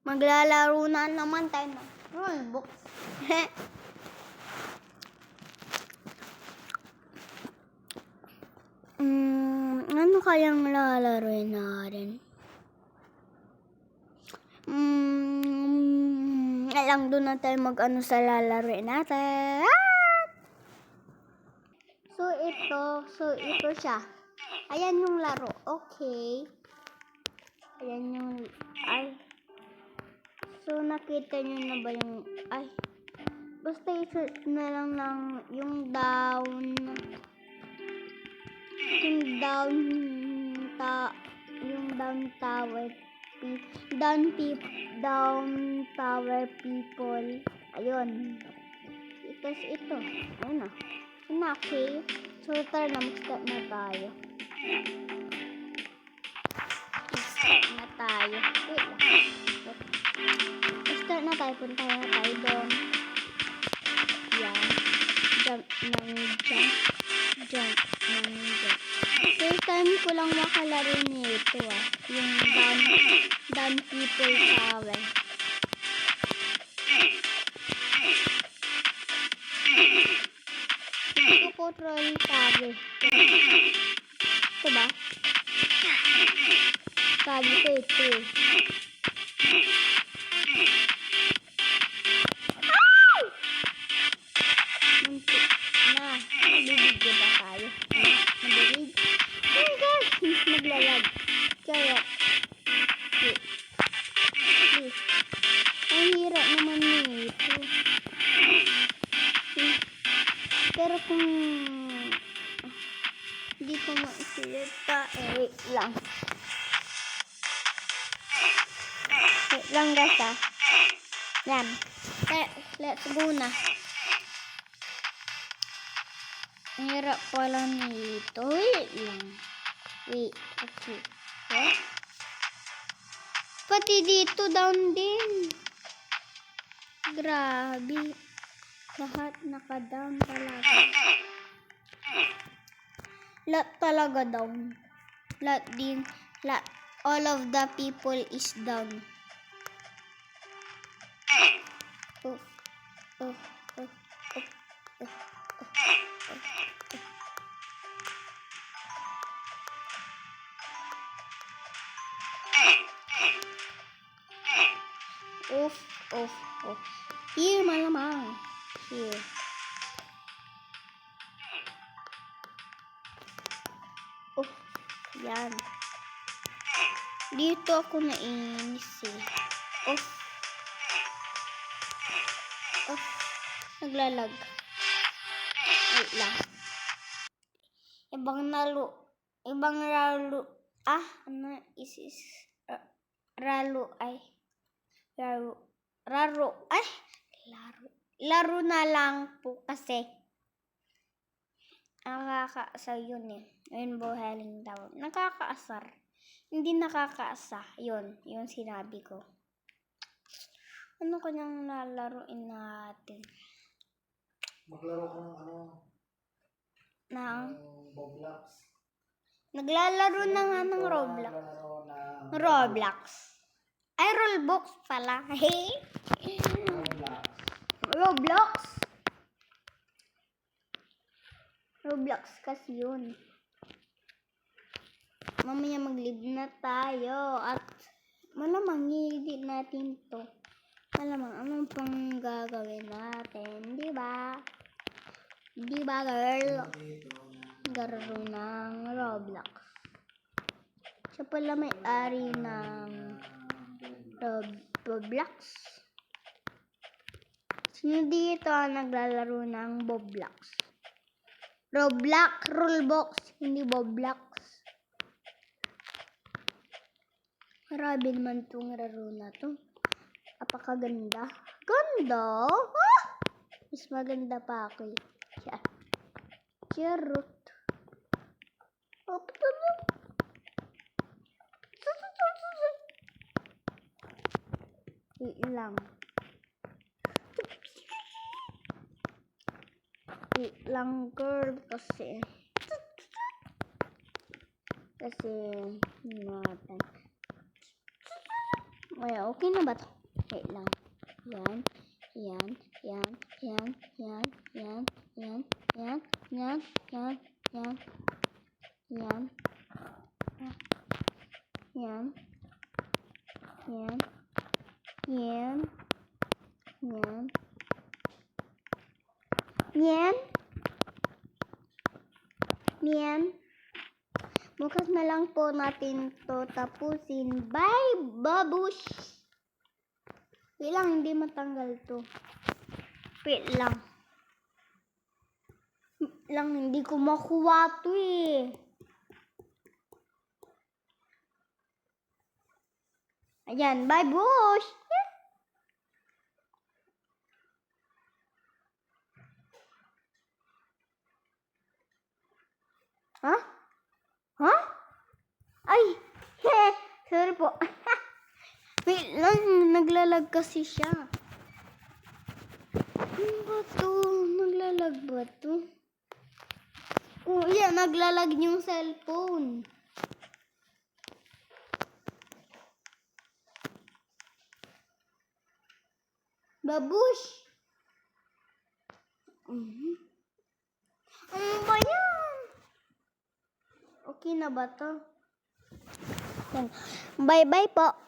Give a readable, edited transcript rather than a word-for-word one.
Maglalaro na naman tayo ng rulebook. Ano kayang lalaroin natin? Alam doon na tayo mag-ano sa lalaroin natin. So ito siya. Ayan yung laro. Okay. Ayan yung, So, nakita nyo na ba yung, basta i-search na lang ng yung down tower people. Ayun. Tapos ito. Ayun na. Okay. So, tara na. Mag-start na tayo. Start na tayo. Punta na tayo doon. Yan. Jump. First time ko lang makalaro nito yung down people tower. Ito ko troll tower. Ito ba? Sabi ko ito. Nabibigyo ba tayo? Nabibig? Oh my gosh! Naglalag. Kaya, please. Ang hirap naman nito. Pero kung hindi ko maisilita, wait lang. Wait lang guys Yan. Let's go na. Ang hirap pala nito. Wait lang. Wait. Okay. What? Pati dito down din. Grabe. Lahat naka-down talaga. Lahat talaga down. All of the people is down. Here malamang. Here. Yan. Dito ako nainis Naglalag. Wait lang. Ibang laro. Laro na lang po kasi nakakaasar yun Rainbow Howling Tower. Nakakaasar. Hindi nakakaasa. Yun sinabi ko. Ano kanyang lalaroin natin? Maglaro ko ng Roblox. Naglalaro na nga ng Roblox. Roblox. Ay, Roblox pala. Roblox kasi yun. Mamaya mag-live na tayo. At malamang hindi natin to. Malamang anong pang gagawin natin. Diba? Diba girl? Garo ng Roblox. Siya pala may-ari ng Roblox. Sino dito naglalaro ng Roblox? Roblox, hindi Roblox. Grabe naman itong laro na to. Apakaganda. Ganda! Mas maganda pa ako Charot. Wait lang girl kasi natin. Okay na ba to? Wait lang. Yan. Yan. Yan. Yan. Yan. Yan. Yan. Yan. Yan. Yan. Yan. Yan. Yan. Yan. Yan. Yan. Yan. Yan. Bukas na lang po natin to tapusin. Bye, babush! Wait lang, hindi matanggal to. Wait lang. Hindi ko makuha to eh. Ayan, bye, bush! Ha? Ha? Ay! Sorry po. Wait lang, naglalag kasi siya. Ano ba to? Naglalag ba to? Oh, yeah, naglalag yung cellphone. Babush! Ano ba yan? Okay na ba to? Bye-bye po.